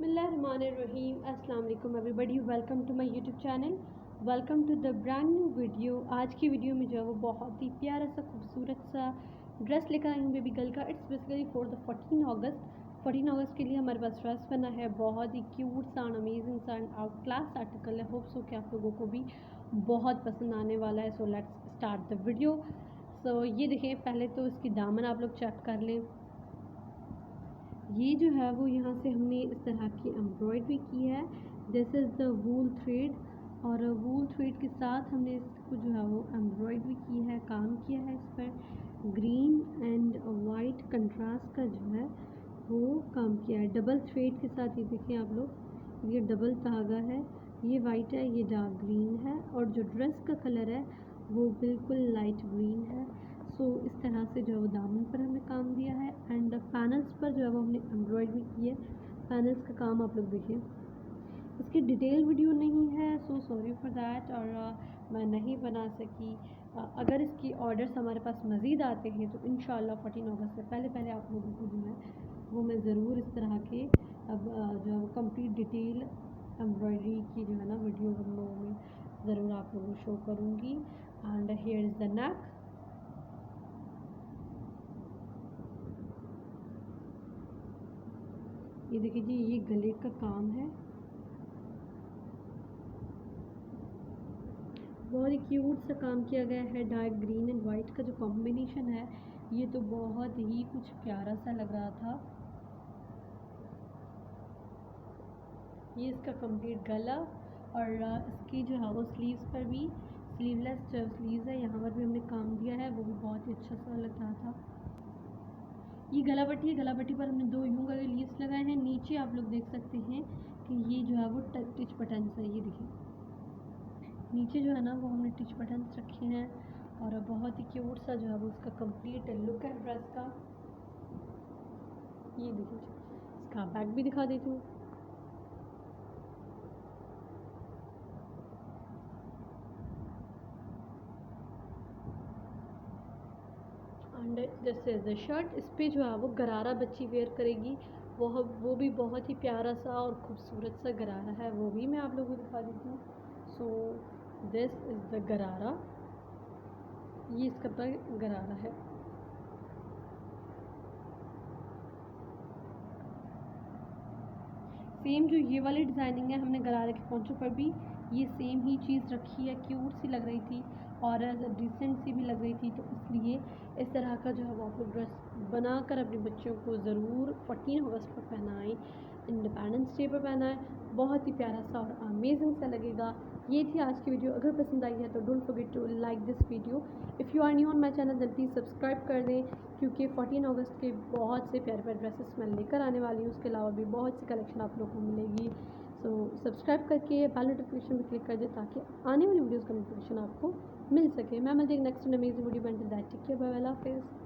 बिस्मिल्लाहिर्रहमानिर्रहीम। अस्सलाम वालेकुम everybody, welcome to my YouTube channel, welcome to the brand new video. आज की वीडियो में जो है वो बहुत ही प्यारा सा खूबसूरत सा ड्रेस लेकर आई हूँ बेबी गर्ल का। इट्स बेसिकली फॉर द 14 अगस्त के लिए हमारे पास ड्रेस बना है। बहुत ही क्यूट सा, अमेजिंग सा एंड आउट क्लास आर्टिकल है। होप्स हो कि आप लोगों को भी बहुत पसंद आने वाला है। So let's start the video. So ये देखें, पहले तो इसकी दामन आप लोग चेक कर लें। ये जो है वो यहाँ से हमने इस तरह की एम्ब्रॉयडरी की है। This is the wool thread, और वूल थ्रेड के साथ हमने इसको जो है वो एम्ब्रॉयडरी की है, काम किया है इस पर। ग्रीन एंड वाइट कंट्रास्ट का जो है वो काम किया है डबल थ्रेड के साथ। ये देखिए आप लोग, ये डबल धागा है, ये वाइट है, ये डार्क ग्रीन है, और जो ड्रेस का कलर है वो बिल्कुल लाइट ग्रीन है। सो इस तरह से जो है वो दामन पर हमने काम दिया है एंड पैनल्स पर जो है वो हमने एम्ब्रॉयडरी की है। पैनल्स का काम आप लोग देखिए। इसकी डिटेल वीडियो नहीं है, सो सॉरी फॉर दैट, और मैं नहीं बना सकी। अगर इसकी ऑर्डर्स हमारे पास मज़ीद आते हैं तो इंशाल्लाह 14 अगस्त से पहले आप लोगों को जो है वो मैं ज़रूर इस तरह के अब जो है वो कंप्लीट डिटेल एम्ब्रॉयडरी की जो है ना वीडियो हम लोगों में ज़रूर आप लोगों को शो करूँगी। And here is the neck. ये देखिए जी, ये गले का काम है। बहुत ही क्यूट सा काम किया गया है। डार्क ग्रीन एंड वाइट का जो कॉम्बिनेशन है ये तो बहुत ही कुछ प्यारा सा लग रहा था। ये इसका कंप्लीट गला, और इसकी जो है वो स्लीव्स पर भी स्लीवलेस जो स्लीव्स है यहाँ पर भी हमने काम दिया है, वो भी बहुत ही अच्छा सा लग रहा था। ये गला पट्टी है, गला पट्टी पर हमने दो यूं करके लीव्स लगाए हैं। नीचे आप लोग देख सकते हैं कि ये जो है वो टिच बटन्स है। ये देखिए नीचे जो है ना वो हमने टिच बटन्स रखे हैं, और बहुत ही क्यूट सा जो है वो इसका कंप्लीट लुक है ड्रेस का। ये देखिए, इसका बैक भी दिखा देती हूँ। And this is the shirt. इस पर जो है वो गरारा बच्ची वेयर करेगी, वो भी बहुत ही प्यारा सा और ख़ूबसूरत सा गरारा है, वो भी मैं आप लोगों को दिखा देती हूँ। सो दिस इज़ द गरारा, ये इसका पर गरारा है। सेम जो ये वाली डिज़ाइनिंग है हमने गरारे के पोंचों पर भी ये सेम ही चीज़ रखी है। क्यूट सी लग रही थी और डिसेंट सी भी लग रही थी, तो इसलिए इस तरह का जो है वो आप लोग ड्रेस बनाकर अपने बच्चों को ज़रूर 14 अगस्त पर पहनाएँ, इंडिपेंडेंस डे पर पहनाएँ। बहुत ही प्यारा सा और अमेजिंग सा लगेगा। ये थी आज की वीडियो। अगर पसंद आई है तो don't forget to like this video. If you are new on my channel then please subscribe कर दें, क्योंकि 14 अगस्त के बहुत से प्यारे प्यारे ड्रेसेस मैं लेकर आने वाली हूँ। उसके अलावा भी बहुत सी कलेक्शन आप लोगों को मिलेगी। सो सब्सक्राइब करके बेल नोटिफिकेशन पर क्लिक कर दें ताकि आने वाली वीडियोज़ का नोटिफिकेशन आपको मिल सके। मैं मिलती हूँ next amazing video. Take care, bye, अल्लाह हाफ़िज़।